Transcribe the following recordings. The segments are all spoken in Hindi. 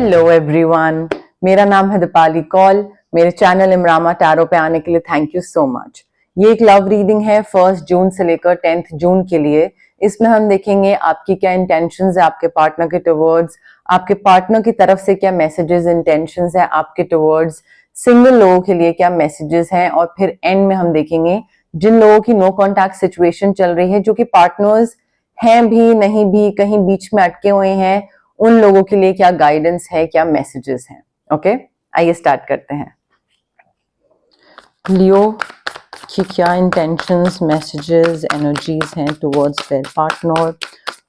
हेलो एवरीवन, मेरा नाम है दीपाली कौल। मेरे चैनल इमरामा टैरो पे आने के लिए थैंक यू सो मच। ये एक लव रीडिंग है 1 जून से लेकर 10 जून के लिए। इसमें हम देखेंगे आपकी क्या इंटेंशंस है आपके पार्टनर के टुवर्ड्स, आपके पार्टनर की तरफ से क्या मैसेजेस इंटेंशंस है आपके टुवर्ड्स, सिंगल लोगों के लिए क्या मैसेजेस हैं, और फिर एंड में हम देखेंगे जिन लोगों की नो कॉन्टैक्ट सिचुएशन चल रही है, जो कि पार्टनर्स हैं भी नहीं भी, कहीं बीच में अटके हुए हैं, उन लोगों के लिए क्या गाइडेंस है, क्या मैसेजेस हैं। ओके, आइए स्टार्ट करते हैं। लियो की क्या इंटेंशंस, मैसेजेस, एनर्जीज हैं टुवर्ड्स देयर पार्टनर।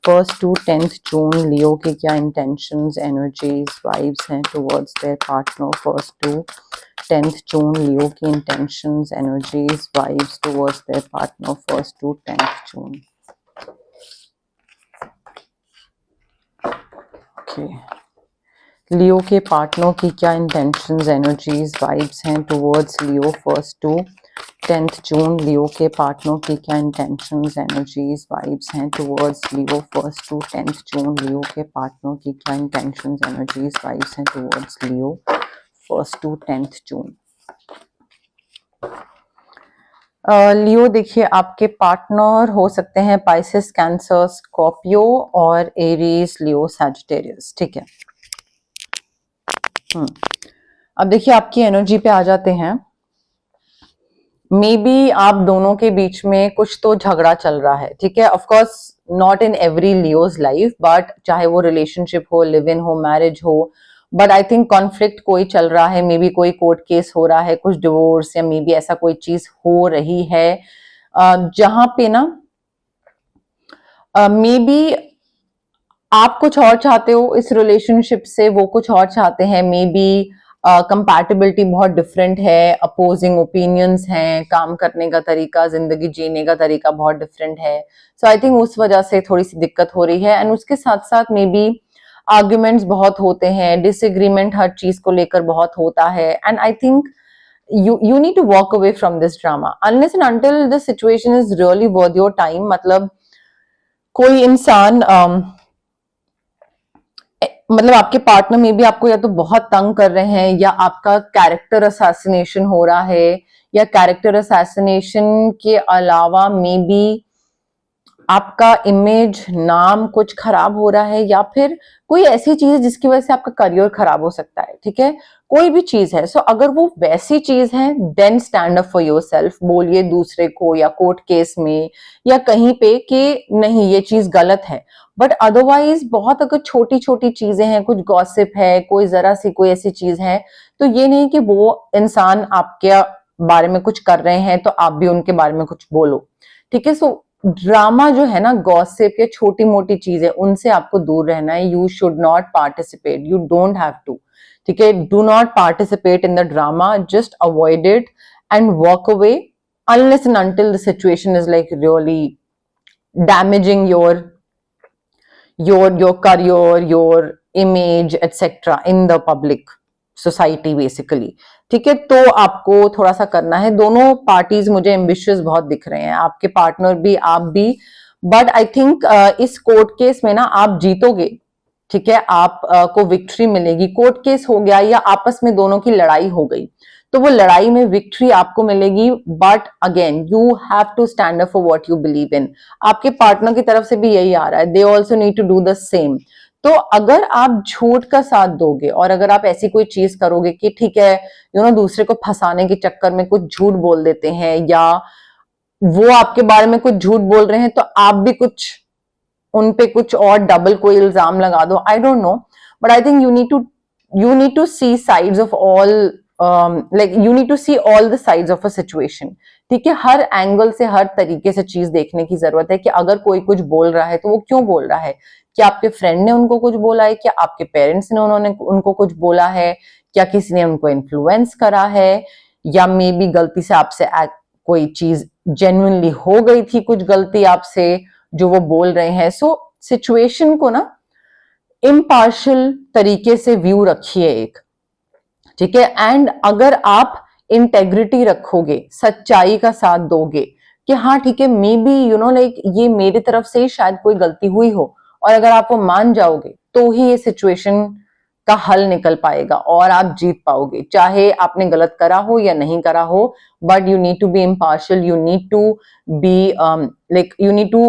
1 to 10 जून लियो की क्या इंटेंशंस, एनर्जीज, वाइब्स हैं टुवर्ड्स देयर पार्टनर। 1 to 10 जून लियो की intentions, energies, vibes towards their partner. 1 to 10 जून। लियो के पार्टनर की क्या इंटेंशंस, एनर्जीज, वाइब्स हैं टुवर्ड्स लियो। 1 to 10 जून लियो के पार्टनर की क्या इंटेंशंस, एनर्जीज, वाइब्स हैं टुवर्ड्स लियो। 1 to 10 जून लियो के पार्टनर की क्या इंटेंशंस, एनर्जीज, वाइब्स हैं टुवर्ड्स लियो। 1 to 10 जून। लियो देखिए, आपके पार्टनर हो सकते हैं पाइसेस, कैंसर, स्कॉर्पियो और एरीज, लियो, सैजिटेरियस। ठीक है। अब देखिए आपकी एनर्जी पे आ जाते हैं। मे बी आप दोनों के बीच में कुछ तो झगड़ा चल रहा है। ठीक है, of course not in every Leos life, but चाहे वो रिलेशनशिप हो, लिव इन हो, मैरिज हो, बट आई थिंक कॉन्फ्लिक्ट कोई चल रहा है। मे बी कोई कोर्ट केस हो रहा है, कुछ डिवोर्स, या मे बी ऐसा कोई चीज हो रही है जहां पे ना मे बी आप कुछ और चाहते हो इस रिलेशनशिप से, वो कुछ और चाहते हैं। मे बी कंपैटिबिलिटी बहुत डिफरेंट है, अपोजिंग ओपिनियंस हैं, काम करने का तरीका, जिंदगी जीने का तरीका बहुत डिफरेंट है। सो आई थिंक उस वजह से थोड़ी सी दिक्कत हो रही है। एंड उसके साथ साथ मे बी आर्ग्यूमेंट्स बहुत होते हैं, डिसएग्रीमेंट हर चीज को लेकर बहुत होता है। And I think you need to walk away from this drama unless and until the situation is really worth your time। मतलब कोई इंसान मतलब आपके पार्टनर में भी आपको या तो बहुत तंग कर रहे हैं, या आपका कैरेक्टर असैसिनेशन हो रहा है, या कैरेक्टर असैसिनेशन के अलावा मे बी आपका इमेज, नाम कुछ खराब हो रहा है, या फिर कोई ऐसी चीज है जिसकी वजह से आपका करियर खराब हो सकता है। ठीक है, कोई भी चीज है। सो अगर वो वैसी चीज है, then stand up for yourself. बोलिए दूसरे को या कोर्ट केस में या कहीं पे कि नहीं ये चीज गलत है। बट अदरवाइज बहुत अगर छोटी छोटी चीजें हैं, कुछ गॉसिप है, कोई जरा सी कोई ऐसी चीज है, तो ये नहीं कि वो इंसान आपके बारे में कुछ कर रहे हैं तो आप भी उनके बारे में कुछ बोलो। ठीक है, सो ड्रामा जो है ना, गॉसिप या छोटी मोटी चीजें, उनसे आपको दूर रहना है। You should not participate, you don't have to. ठीक है, do not participate in the drama, just avoid it and walk away unless and until the situation is like really damaging your career, your image, etc. in the public society basically। ठीक है, तो आपको थोड़ा सा करना है। दोनों पार्टीज मुझे एम्बिशियस बहुत दिख रहे हैं, आपके पार्टनर भी, आप भी। बट आई थिंक इस कोर्ट केस में ना आप जीतोगे। ठीक है, आप को विक्ट्री मिलेगी। कोर्ट केस हो गया या आपस में दोनों की लड़ाई हो गई, तो वो लड़ाई में विक्ट्री आपको मिलेगी। But again you have to stand up for what you believe in. आपके पार्टनर की तरफ से भी यही आ रहा है, they also need to do the same. तो अगर आप झूठ का साथ दोगे और अगर आप ऐसी कोई चीज करोगे कि ठीक है दूसरे को फंसाने के चक्कर में कुछ झूठ बोल देते हैं, या वो आपके बारे में कुछ झूठ बोल रहे हैं तो आप भी कुछ उन पे कुछ और डबल कोई इल्जाम लगा दो, I don't know. But I think you need to see sides of all, like you need to see all the sides of a situation. ठीक है, हर एंगल से, हर तरीके से चीज देखने की जरूरत है कि अगर कोई कुछ बोल रहा है तो वो क्यों बोल रहा है। क्या आपके फ्रेंड ने उनको कुछ बोला है, क्या आपके पेरेंट्स ने उनको कुछ बोला है, क्या किसी ने उनको इन्फ्लुएंस करा है, या मे बी गलती से आपसे कोई चीज जेन्युइनली हो गई थी, कुछ गलती आपसे जो वो बोल रहे हैं। सो सिचुएशन को ना इम्पार्शियल तरीके से व्यू रखिए एक। ठीक है, एंड अगर आप इंटेग्रिटी रखोगे, सच्चाई का साथ दोगे कि हाँ ठीक है, मे बी लाइक ये मेरी तरफ से ही शायद कोई गलती हुई हो, और अगर आप वो मान जाओगे तो ही ये सिचुएशन का हल निकल पाएगा और आप जीत पाओगे, चाहे आपने गलत करा हो या नहीं करा हो। But you need to be impartial, you need to be like you need to,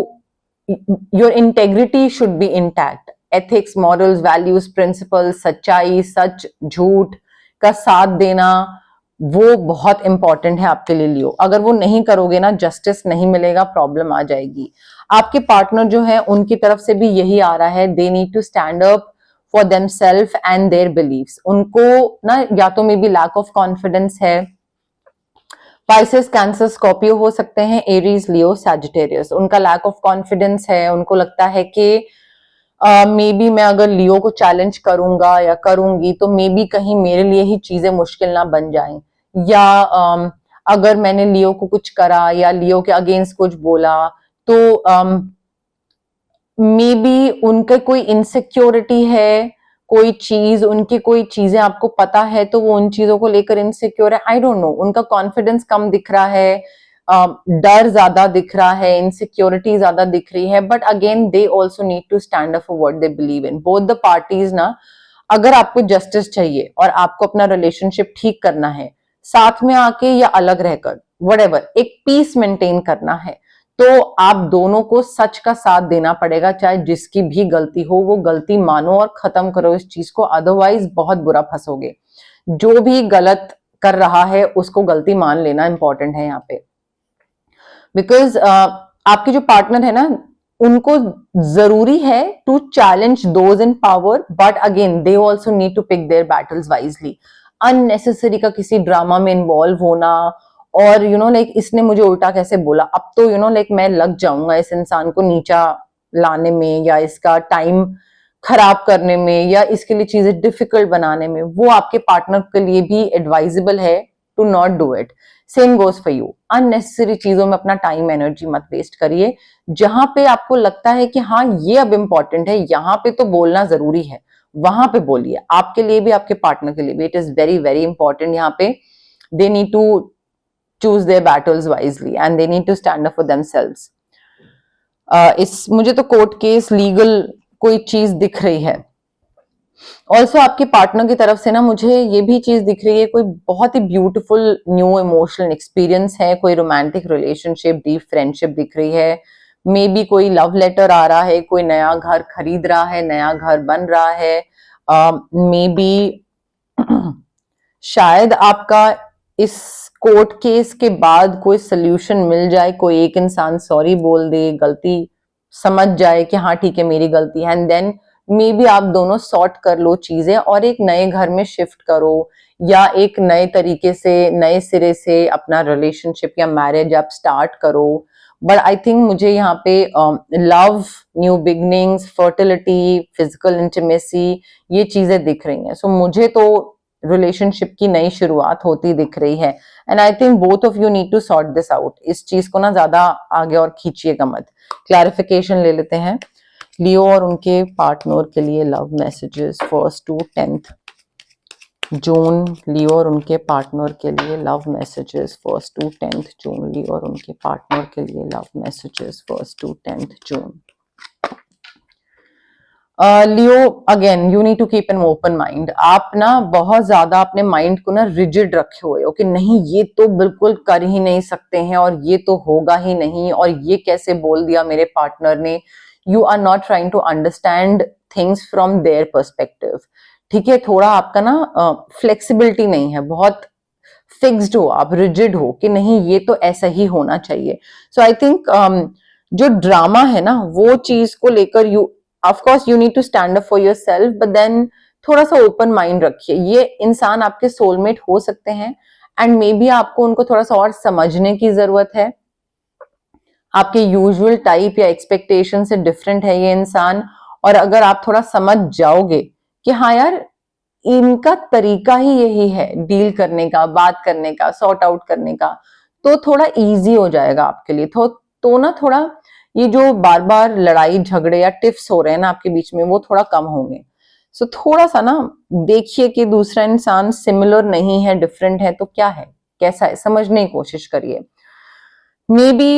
your integrity should be intact. Ethics, morals, values, principles, सच्चाई, सच, झूठ का साथ देना, वो बहुत इंपॉर्टेंट है आपके लिए लियो। अगर वो नहीं करोगे ना, जस्टिस नहीं मिलेगा, प्रॉब्लम आ जाएगी। आपके पार्टनर जो है उनकी तरफ से भी यही आ रहा है, they need to stand up for themselves and their beliefs. उनको ना या तो maybe lack of confidence है। पाइसेस, कैंसर, स्कॉर्पियो हो सकते हैं, एरीज, लियो, सैजिटेरियस, उनका लैक ऑफ कॉन्फिडेंस है। उनको लगता है कि मे बी मैं अगर लियो को चैलेंज करूंगा या करूंगी तो मे बी कहीं मेरे लिए ही चीजें मुश्किल ना बन जाएं, या अगर मैंने लियो को कुछ करा या लियो के अगेंस्ट कुछ बोला तो मे बी उनके कोई इनसिक्योरिटी है, कोई चीज, उनकी कोई चीजें आपको पता है तो वो उन चीजों को लेकर इनसिक्योर है। आई डोंट नो, उनका कॉन्फिडेंस कम दिख रहा है, डर ज्यादा दिख रहा है, इनसिक्योरिटी ज्यादा दिख रही है। But again they also need to stand up for what they believe in. Both the parties ना, अगर आपको जस्टिस चाहिए और आपको अपना रिलेशनशिप ठीक करना है, साथ में आके या अलग रहकर, व्हाटएवर, एक पीस मेंटेन करना है, तो आप दोनों को सच का साथ देना पड़ेगा। चाहे जिसकी भी गलती हो, वो गलती मानो और खत्म करो इस चीज को, अदरवाइज बहुत बुरा फंसोगे। जो भी गलत कर रहा है उसको गलती मान लेना इंपॉर्टेंट है यहाँ पे। बिकॉज आपके जो पार्टनर है ना, उनको जरूरी है to challenge those in power, but again they also need to pick their battles wisely. Unnecessary का किसी ड्रामा में इन्वॉल्व होना और यू नो लाइक इसने मुझे उल्टा कैसे बोला, अब तो यू नो लाइक मैं लग जाऊंगा इस इंसान को नीचा लाने में या इसका टाइम खराब करने में या इसके लिए चीजें डिफिकल्ट बनाने में, वो आपके पार्टनर के लिए भी एडवाइजेबल है to not do it. Same goes for you. Unnecessary चीजों में अपना टाइम एनर्जी मत वेस्ट करिए। जहां पे आपको लगता है कि हाँ ये अब इंपॉर्टेंट है, यहाँ पे तो बोलना जरूरी है, वहां पे बोलिए, आपके लिए भी आपके पार्टनर के लिए भी। It is very very important. यहाँ पे they need to choose their battles wisely and they need to stand up for themselves. इस मुझे तो कोर्ट केस, लीगल कोई चीज दिख रही है। ऑल्सो आपके पार्टनर की तरफ से ना मुझे ये भी चीज दिख रही है, कोई बहुत ही ब्यूटीफुल न्यू इमोशनल एक्सपीरियंस है, कोई रोमांटिक रिलेशनशिप, डीप फ्रेंडशिप दिख रही है। मे बी कोई लव लेटर आ रहा है, कोई नया घर खरीद रहा है, नया घर बन रहा है। मे बी शायद आपका इस कोर्ट केस के बाद कोई सोल्यूशन मिल जाए, कोई एक इंसान सॉरी बोल दे, गलती समझ जाए कि हाँ ठीक है मेरी गलती है, एंड देन मे बी आप दोनों सॉर्ट कर लो चीजें और एक नए घर में शिफ्ट करो या एक नए तरीके से, नए सिरे से अपना रिलेशनशिप या मैरिज आप स्टार्ट करो। बट आई थिंक मुझे यहाँ पे love, new beginnings, fertility, physical intimacy, ये चीजें दिख रही हैं। सो मुझे तो रिलेशनशिप की नई शुरुआत होती दिख रही है and I think both of you need to sort this out. इस चीज को ना ज्यादा आगे और खींचिएगा मत। क्लैरिफिकेशन ले लेते हैं। लियो और उनके पार्टनर के लिए love messages 1 to 10 June. Leo और उनके पार्टनर के लिए love messages 1 to 10 June. Leo और उनके पार्टनर के लिए love messages 1 to 10 June. Leo, again you need to keep an open mind. आप ना बहुत ज्यादा अपने माइंड को ना रिजिड रखे हुए हो कि नहीं ये तो बिल्कुल कर ही नहीं सकते हैं और ये तो होगा ही नहीं और ये कैसे बोल दिया मेरे पार्टनर ने। You are not trying to understand things from their perspective. ठीक है, थोड़ा आपका ना फ्लेक्सिबिलिटी नहीं है, बहुत फिक्स्ड हो आप, रिजिड हो कि नहीं ये तो ऐसा ही होना चाहिए। सो आई थिंक जो ड्रामा है ना वो चीज को लेकर you of course you need to stand up for yourself, but then थोड़ा सा ओपन माइंड रखिए। ये इंसान आपके सोलमेट हो सकते हैं एंड मे बी आपको उनको थोड़ा सा और समझने की जरूरत है। आपके यूजुअल टाइप या एक्सपेक्टेशन से डिफरेंट है ये इंसान, और अगर आप थोड़ा समझ जाओगे कि हाँ यार इनका तरीका ही यही है डील करने का, बात करने का, सॉर्ट आउट करने का, तो थोड़ा इजी हो जाएगा आपके लिए। तो ना थोड़ा ये जो बार बार लड़ाई झगड़े या टिफ्स हो रहे हैं ना आपके बीच में, वो थोड़ा कम होंगे। सो थोड़ा सा ना देखिए कि दूसरा इंसान सिमिलर नहीं है, डिफरेंट है तो क्या है, कैसा है, समझने की कोशिश करिए। मे बी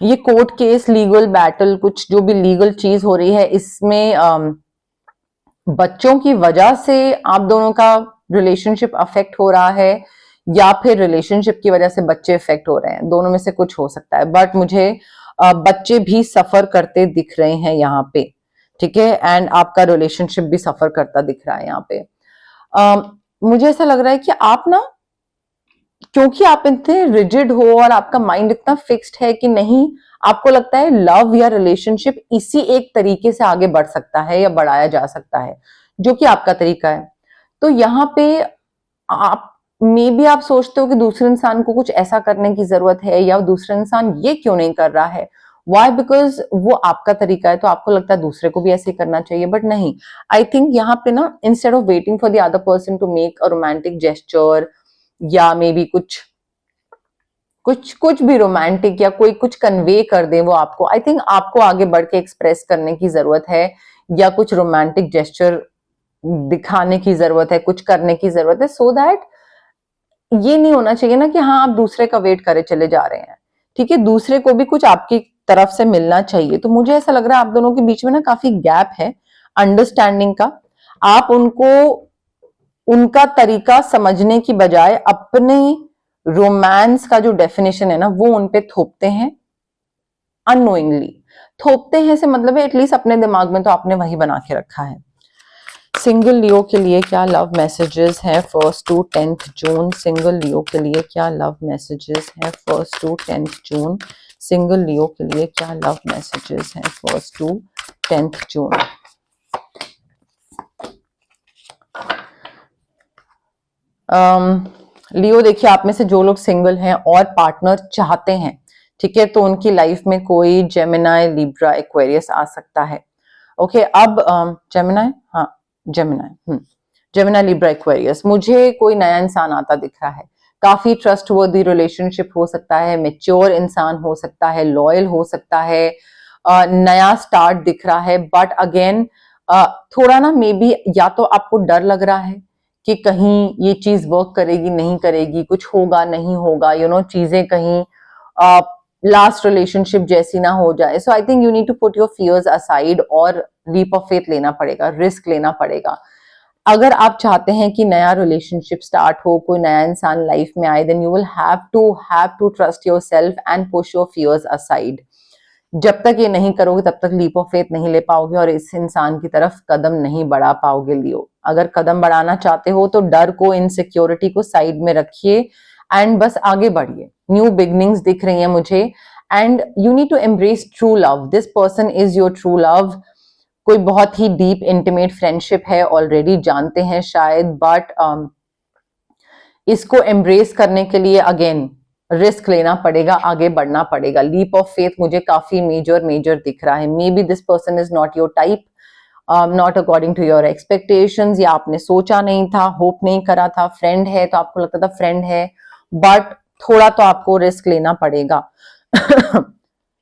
ये कोर्ट केस, लीगल बैटल, कुछ जो भी लीगल चीज हो रही है इसमें बच्चों की वजह से आप दोनों का रिलेशनशिप अफेक्ट हो रहा है या फिर रिलेशनशिप की वजह से बच्चे इफेक्ट हो रहे हैं, दोनों में से कुछ हो सकता है। बट मुझे बच्चे भी सफर करते दिख रहे हैं यहाँ पे, ठीक है, एंड आपका रिलेशनशिप भी सफर करता दिख रहा है यहाँ पे। मुझे ऐसा लग रहा है कि आप ना, क्योंकि आप इतने रिजिड हो और आपका माइंड इतना फिक्स्ड है कि नहीं, आपको लगता है लव या रिलेशनशिप इसी एक तरीके से आगे बढ़ सकता है या बढ़ाया जा सकता है, जो कि आपका तरीका है। तो यहाँ पे आप मे बी आप सोचते हो कि दूसरे इंसान को कुछ ऐसा करने की जरूरत है या दूसरा इंसान ये क्यों नहीं कर रहा है, वाई, बिकॉज वो आपका तरीका है तो आपको लगता है दूसरे को भी ऐसे करना चाहिए। बट नहीं, आई थिंक यहाँ पे ना, instead of waiting for the other person to make a romantic gesture या मे बी कुछ कुछ कुछ भी रोमांटिक या कोई कुछ कन्वे कर दे वो आपको, आई थिंक आपको आगे बढ़ के एक्सप्रेस करने की जरूरत है या कुछ रोमांटिक जेस्चर दिखाने की जरूरत है, कुछ करने की जरूरत है, सो दैट ये नहीं होना चाहिए ना कि हाँ आप दूसरे का वेट करे चले जा रहे हैं, ठीक है, दूसरे को भी कुछ आपकी तरफ से मिलना चाहिए। तो मुझे ऐसा लग रहा है आप दोनों के बीच में ना काफी गैप है अंडरस्टैंडिंग का। आप उनको उनका तरीका समझने की बजाय अपने रोमांस का जो डेफिनेशन है ना वो उनपे थोपते हैं, अननोइंगली थोपते हैं से मतलब है एटलीस्ट अपने दिमाग में तो आपने वही बना के रखा है। सिंगल लियो के लिए क्या लव मैसेजेस हैं 1 to 10 जून? सिंगल लियो के लिए क्या लव मैसेजेस हैं 1 to 10 जून? सिंगल लियो के लिए क्या लव मैसेजेस हैं 1 to 10 जून? लियो देखिए, आप में से जो लोग सिंगल हैं और पार्टनर चाहते हैं, ठीक है, तो उनकी लाइफ में कोई जेमिनाई, लिब्रा, एक्वेरियस आ सकता है। ओके, अब जेमिनाई, हाँ जेमिनाई, जेमिनाई, लिब्रा, एक्वेरियस, मुझे कोई नया इंसान आता दिख रहा है, काफी ट्रस्टवर्दी रिलेशनशिप हो सकता है, मेच्योर इंसान हो सकता है, लॉयल हो सकता है, नया स्टार्ट दिख रहा है। बट अगेन थोड़ा ना मे बी या तो आपको डर लग रहा है कि कहीं ये चीज वर्क करेगी नहीं करेगी, कुछ होगा नहीं होगा, चीजें कहीं लास्ट रिलेशनशिप जैसी ना हो जाए। So I think you need to put your fears aside और लीप ऑफ फेथ लेना पड़ेगा, रिस्क लेना पड़ेगा। अगर आप चाहते हैं कि नया रिलेशनशिप स्टार्ट हो, कोई नया इंसान लाइफ में आए, then you will have to trust your self and push your fears aside. जब तक ये नहीं करोगे तब तक लीप ऑफ फेथ नहीं ले पाओगे और इस इंसान की तरफ कदम नहीं बढ़ा पाओगे। लियो, अगर कदम बढ़ाना चाहते हो तो डर को, इनसिक्योरिटी को साइड में रखिए एंड बस आगे बढ़िए। न्यू बिगनिंग्स दिख रही हैं मुझे and you need to embrace true love. This person is your true love. कोई बहुत ही डीप इंटीमेट फ्रेंडशिप है, ऑलरेडी जानते हैं शायद, बट इसको एम्ब्रेस करने के लिए अगेन रिस्क लेना पड़ेगा, आगे बढ़ना पड़ेगा। लीप ऑफ फेथ मुझे काफी मेजर दिख रहा है। Maybe this person is not your type, not according to your expectations, या आपने सोचा नहीं था, होप नहीं करा था। फ्रेंड है तो आपको लगता था फ्रेंड है, बट थोड़ा तो आपको रिस्क लेना पड़ेगा।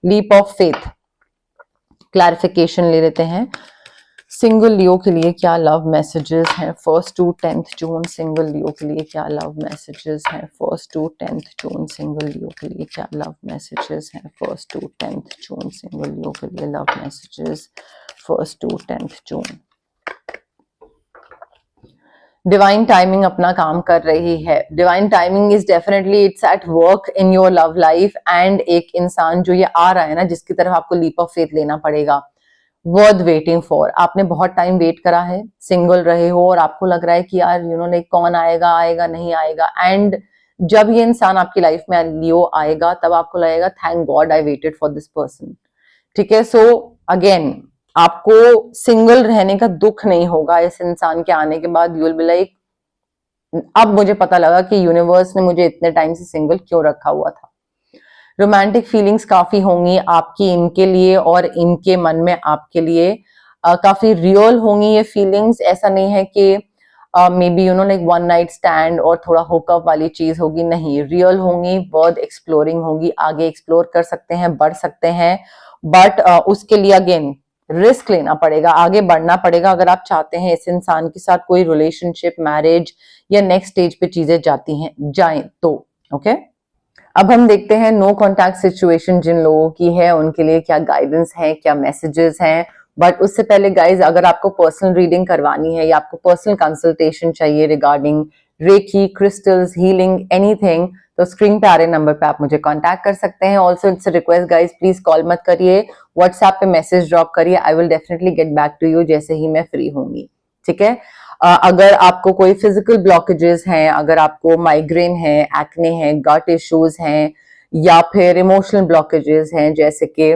लीप ऑफ फेथ, क्लैरिफिकेशन ले लेते हैं। सिंगल लियो के लिए क्या लव मैसेजेस हैं 1 to 10 जून? सिंगल लियो के लिए क्या लव मैसेजेस हैं 1 to 10 जून? सिंगल लियो के लिए क्या लव मैसेजेस हैं 1 to 10 जून? सिंगल लियो के लिए love messages 1 to 10 June. Divine timing अपना काम कर रही है। Divine timing is definitely it's at work in your love life and एक इंसान जो ये आ रहा है ना, जिसकी तरफ आपको लीप ऑफ फेथ लेना पड़ेगा, वर्थ वेटिंग फॉर। आपने बहुत टाइम वेट करा है, सिंगल रहे हो और आपको लग रहा है कि यार लाइक कौन आएगा आएगा नहीं आएगा, एंड जब ये इंसान आपकी लाइफ में लियो आएगा तब आपको लगेगा thank God I waited for this person, ठीक है। सो अगेन आपको सिंगल रहने का दुख नहीं होगा इस इंसान के आने के बाद। यू विल बी लाइक, अब मुझे पता लगा कि यूनिवर्स ने मुझे इतने टाइम से सिंगल क्यों रखा हुआ था। रोमांटिक फीलिंग्स काफी होंगी आपकी इनके लिए और इनके मन में आपके लिए काफी रियल होंगी ये फीलिंग्स। ऐसा नहीं है कि may be like one night stand और थोड़ा हुकअप वाली चीज होगी, नहीं, रियल होंगी, वर्थ एक्सप्लोरिंग होगी, आगे एक्सप्लोर कर सकते हैं, बढ़ सकते हैं, बट उसके लिए अगेन रिस्क लेना पड़ेगा, आगे बढ़ना पड़ेगा। अगर आप चाहते हैं इस इंसान के साथ कोई रिलेशनशिप, मैरिज या नेक्स्ट स्टेज पे चीजें जाएं तो ओके। अब हम देखते हैं नो कॉन्टैक्ट सिचुएशन जिन लोगों की है उनके लिए क्या गाइडेंस है, क्या मैसेजेस हैं बट उससे पहले गाइज, अगर आपको पर्सनल रीडिंग करवानी है या आपको पर्सनल कंसल्टेशन चाहिए regarding reiki, crystals, healing, anything, तो स्क्रीन पे आ रहे नंबर पे आप मुझे कांटेक्ट कर सकते हैं। Also it's request guys, please call मत करिए, व्हाट्सएप पे मैसेज ड्रॉप करिए, I will definitely get back to you जैसे ही मैं फ्री होंगी, ठीक है। अगर आपको कोई फिजिकल ब्लॉकेजेस हैं, अगर आपको माइग्रेन है, एक्ने है, गट इश्यूज हैं, या फिर इमोशनल ब्लॉकेजेस हैं, जैसे कि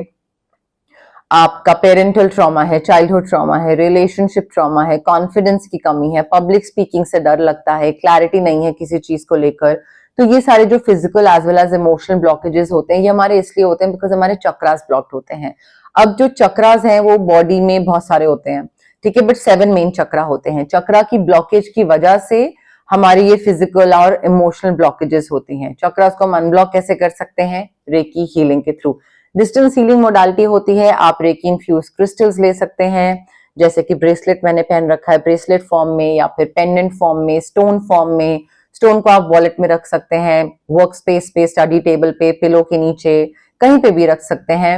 आपका पेरेंटल ट्रॉमा है, चाइल्डहुड ट्रॉमा है, रिलेशनशिप ट्रॉमा है, कॉन्फिडेंस की कमी है, पब्लिक स्पीकिंग से डर लगता है, क्लैरिटी नहीं है किसी चीज को लेकर, तो ये सारे जो physical as well as emotional blockages होते हैं, ये हमारे इसलिए होते हैं बिकॉज हमारे चक्रास ब्लॉक्ड होते हैं। अब जो चक्रास हैं वो बॉडी में बहुत सारे होते हैं, ठीक है, बट 7 मेन चक्रा होते हैं। चक्रा की ब्लॉकेज की वजह से हमारी ये फिजिकल और इमोशनल ब्लॉकेजेस होती हैं। चक्रास को हम अनब्लॉक कैसे कर सकते हैं? रेकी हीलिंग के थ्रू। डिस्टेंस हीलिंग मोडालिटी होती है, आप रेकी इन्फ्यूज क्रिस्टल्स ले सकते हैं, जैसे कि ब्रेसलेट मैंने पहन रखा है, ब्रेसलेट फॉर्म में या फिर पेंडेंट फॉर्म में, स्टोन फॉर्म में। स्टोन को आप वॉलेट में रख सकते हैं, वर्क स्पेस पे, स्टडी टेबल पे, पिलो के नीचे, कहीं पे भी रख सकते हैं।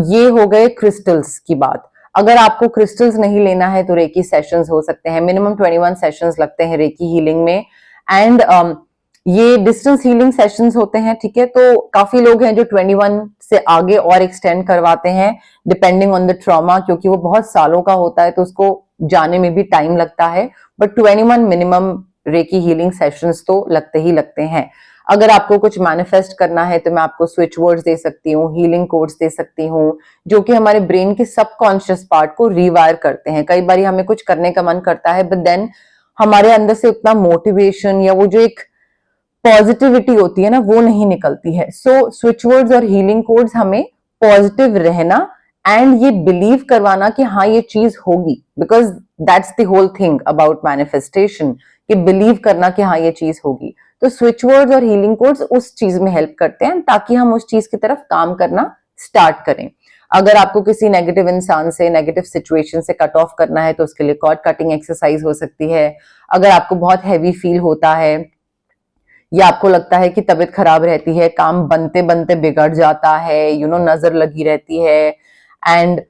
ये हो गए क्रिस्टल्स की बात। अगर आपको क्रिस्टल्स नहीं लेना है तो रेकी सेशंस हो सकते हैं, मिनिमम 21 सेशंस लगते हैं रेकी हीलिंग में। एंड ये डिस्टेंस हीलिंग सेशंस होते हैं, ठीक है, तो काफी लोग हैं जो 21 से आगे और एक्सटेंड करवाते हैं डिपेंडिंग ऑन द ट्रॉमा, क्योंकि वो बहुत सालों का होता है तो उसको जाने में भी टाइम लगता है, but 21 minimum recce healing sessions तो लगते ही लगते हैं। अगर आपको कुछ मैनिफेस्ट करना है तो मैं आपको स्विच वर्ड्स दे सकती हूँ, हीलिंग कोड्स दे सकती हूँ, जो कि हमारे ब्रेन के सबकॉन्शियस पार्ट को रिवायर करते हैं। कई बार हमें कुछ करने का मन करता है, बट देन हमारे अंदर से उतना मोटिवेशन या वो जो एक पॉजिटिविटी होती है ना, वो नहीं निकलती है। सो स्विच वर्ड्स और हीलिंग कोड्स हमें पॉजिटिव रहना एंड ये बिलीव करवाना कि हाँ ये चीज होगी, because that's the whole thing about manifestation, कि बिलीव करना कि हाँ ये चीज होगी। तो स्विच वर्ड्स और हीलिंग कोड्स उस चीज में हेल्प करते हैं ताकि हम उस चीज की तरफ काम करना स्टार्ट करें। अगर आपको किसी नेगेटिव इंसान से, नेगेटिव सिचुएशन से कट ऑफ करना है तो उसके लिए कॉर्ड कटिंग एक्सरसाइज हो सकती है। अगर आपको बहुत हैवी फील होता है या आपको लगता है कि तबीयत खराब रहती है, काम बनते बनते बिगड़ जाता है, नजर लगी रहती है एंड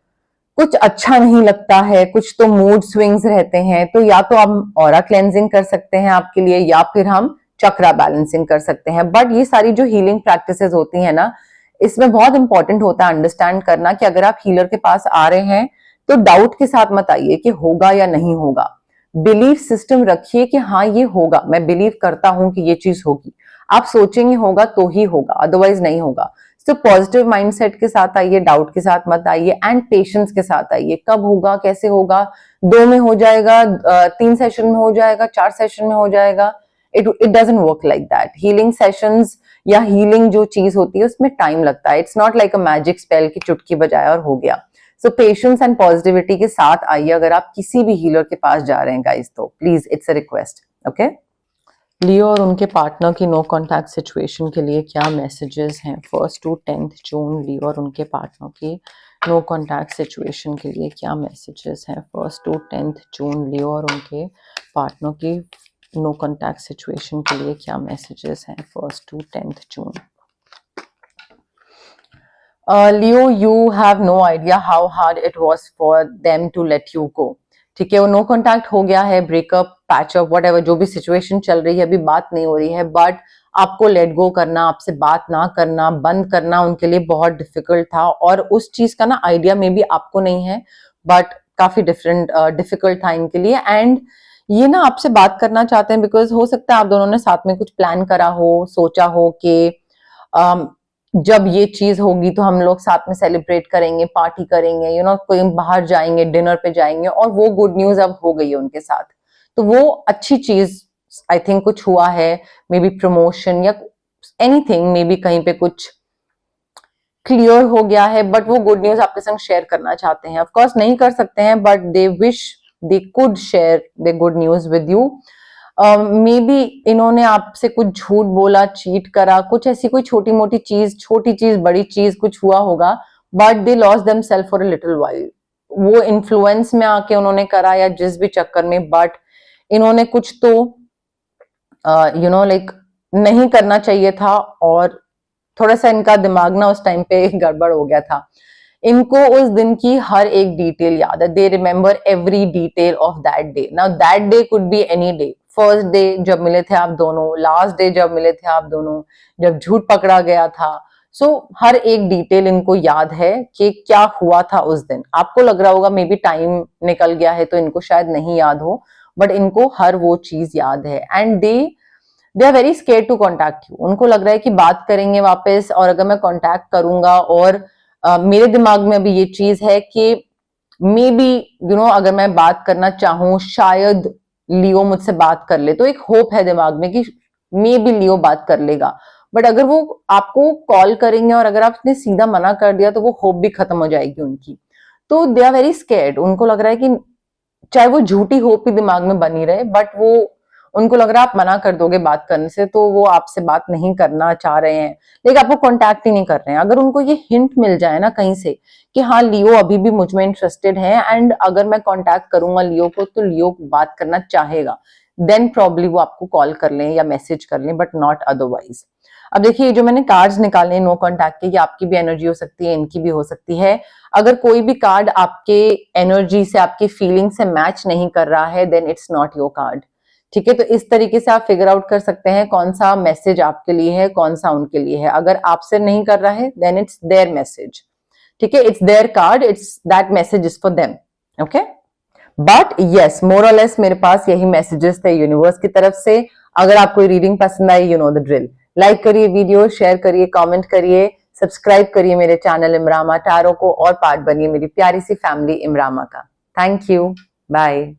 कुछ अच्छा नहीं लगता है, कुछ तो मूड स्विंग्स रहते हैं, तो या तो हम ऑरा क्लेंजिंग कर सकते हैं आपके लिए, या फिर हम चक्रा बैलेंसिंग कर सकते हैं। बट ये सारी जो हीलिंग प्रैक्टिसेस होती है ना, इसमें बहुत इंपॉर्टेंट होता है अंडरस्टैंड करना कि अगर आप हीलर के पास आ रहे हैं तो डाउट के साथ मत आइए कि होगा या नहीं होगा। बिलीफ सिस्टम रखिए कि हाँ ये होगा, मैं बिलीव करता हूं कि ये चीज होगी। आप सोचेंगे होगा तो ही होगा, अदरवाइज नहीं होगा। तो पॉजिटिव माइंडसेट के साथ आइए, डाउट के साथ मत आइए एंड पेशेंस के साथ आइए। कब होगा, कैसे होगा, 2 में हो जाएगा, 3 सेशन में हो जाएगा, 4 सेशन में हो जाएगा, it doesn't work like that. Healing sessions या हीलिंग जो चीज होती है उसमें टाइम लगता है। It's not like a magic spell की चुटकी बजाया और हो गया। सो पेशेंस एंड पॉजिटिविटी के साथ आइए अगर आप किसी भी हीलर के पास जा रहे हैं गाइस, तो please it's a request, okay. Leo और उनके पार्टनर की नो कॉन्टैक्ट सिचुएशन के लिए क्या मैसेजेस हैं? 1 to 10 जून लियो और उनके पार्टनर की नो कॉन्टैक्ट सिचुएशन के लिए क्या मैसेजेस हैं? 1 to 10 जून लियो और उनके पार्टनर की नो कॉन्टैक्ट सिचुएशन के लिए क्या मैसेजेस हैं? 1 to 10 June. Leo, you have no idea how hard it was for them to let you go. ठीक है, वो नो कॉन्टैक्ट हो गया है, ब्रेकअप, पैचअप, व्हाटएवर जो भी सिचुएशन चल रही है, अभी बात नहीं हो रही है, बट आपको लेट गो करना, आपसे बात ना करना, बंद करना उनके लिए बहुत डिफिकल्ट था। और उस चीज का ना आइडिया में भी आपको नहीं है, बट काफी डिफिकल्ट था इनके लिए। एंड ये ना आपसे बात करना चाहते हैं बिकॉज हो सकता है आप दोनों ने साथ में कुछ प्लान करा हो, सोचा हो कि जब ये चीज होगी तो हम लोग साथ में सेलिब्रेट करेंगे, पार्टी करेंगे, कोई बाहर जाएंगे, डिनर पे जाएंगे, और वो गुड न्यूज अब हो गई है उनके साथ। तो वो अच्छी चीज आई थिंक कुछ हुआ है, मे बी प्रमोशन या एनीथिंग, मे बी कहीं पे कुछ क्लियर हो गया है, बट वो गुड न्यूज आपके संग शेयर करना चाहते हैं। ऑफकोर्स नहीं कर सकते हैं, but they wish they could share the good news with you. May be इन्होंने आपसे कुछ झूठ बोला, चीट करा, कुछ ऐसी कोई छोटी मोटी चीज, छोटी चीज बड़ी चीज कुछ हुआ होगा, but they lost themselves for a little while. वो इन्फ्लुएंस में आके उन्होंने करा या जिस भी चक्कर में, बट इन्होंने कुछ तो लाइक नहीं करना चाहिए था, और थोड़ा सा इनका दिमाग ना उस टाइम पे गड़बड़ हो गया था। इनको उस दिन की हर एक डिटेल याद है, they remember every detail of that day. Now that day could be any day, first day जब मिले थे आप दोनों, लास्ट डे जब मिले थे आप दोनों, जब झूठ पकड़ा गया था। सो हर एक डिटेल इनको याद है कि क्या हुआ था उस दिन। आपको लग रहा होगा मे बी टाइम निकल गया है तो इनको शायद नहीं याद हो, बट इनको हर वो चीज याद है। And they are very scared to contact you. उनको लग रहा है कि बात करेंगे वापस, और अगर मैं कॉन्टैक्ट करूंगा और मेरे दिमाग में अभी ये चीज है कि मे बी अगर मैं बात करना चाहूं शायद लियो मुझसे बात कर ले, तो एक होप है दिमाग में कि मे बी लियो बात कर लेगा। बट अगर वो आपको कॉल करेंगे और अगर आपने सीधा मना कर दिया तो वो होप भी खत्म हो जाएगी उनकी। तो दे आर वेरी स्केर्ड। उनको लग रहा है कि चाहे वो झूठी होप ही दिमाग में बनी रहे, बट वो उनको लग रहा है आप मना कर दोगे बात करने से, तो वो आपसे बात नहीं करना चाह रहे हैं, लेकिन आपको कांटेक्ट ही नहीं कर रहे हैं। अगर उनको ये हिंट मिल जाए ना कहीं से कि हाँ लियो अभी भी मुझ में इंटरेस्टेड है, एंड अगर मैं कांटेक्ट करूंगा लियो को तो लियो बात करना चाहेगा, देन प्रॉब्ली वो आपको कॉल कर लें या मैसेज कर लें, बट नॉट अदरवाइज। अब देखिए जो मैंने कार्ड्स निकाले नो कॉन्टैक्ट के, ये आपकी भी एनर्जी हो सकती है, इनकी भी हो सकती है। अगर कोई भी कार्ड आपके एनर्जी से, आपकी फीलिंग से मैच नहीं कर रहा है, then it's not your card. ठीक है, तो इस तरीके से आप फिगर आउट कर सकते हैं कौन सा मैसेज आपके लिए है, कौन सा उनके लिए है। अगर आपसे नहीं कर रहा है देन इट्स देयर मैसेज। ठीक है, it's their card, it's that message is for them. Okay, but yes more or less मेरे पास यही मैसेजेस थे यूनिवर्स की तरफ से। अगर आपको रीडिंग पसंद आई, you know the drill, like करिए वीडियो, शेयर करिए, कमेंट करिए, सब्सक्राइब करिए मेरे चैनल इमरामा टैरो को, और पार्ट बनिए मेरी प्यारी सी फैमिली इमरामा का। Thank you, bye.